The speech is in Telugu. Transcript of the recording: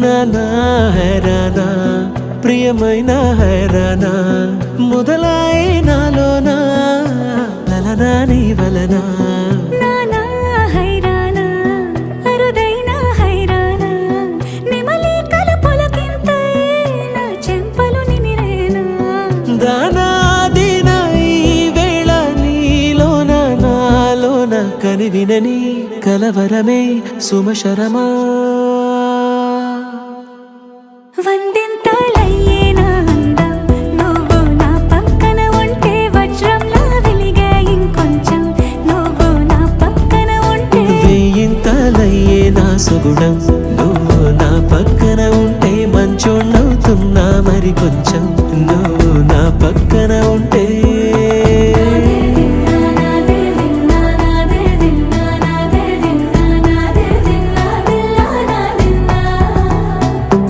నానా హైరానా ప్రియమైన హైరానా మొదలై నాలోనా లలనా నీ వలనా నానా హైరానా అరుదైన హైరానా నిమలి కలపులకింతై నా చెంపలు నిమిరేనా దానాదిన ఈ వేళ నీలోన నాలోన కనివినని కలవరమే సుమశరమా వందింతలయ్యేనా అందం నువ్వు నా పక్కన ఉంటే వజ్రంలా వెలిగే ఇంకొంచెం నువ్వు నా పక్కన ఉంటే వేయింతలయ్యే నా సుగుణం నువ్వు నా పక్కన ఉంటే మంచోణ్ణవుతున్నా మరి కొంచెం నువ్వు నా పక్కన ఉంటే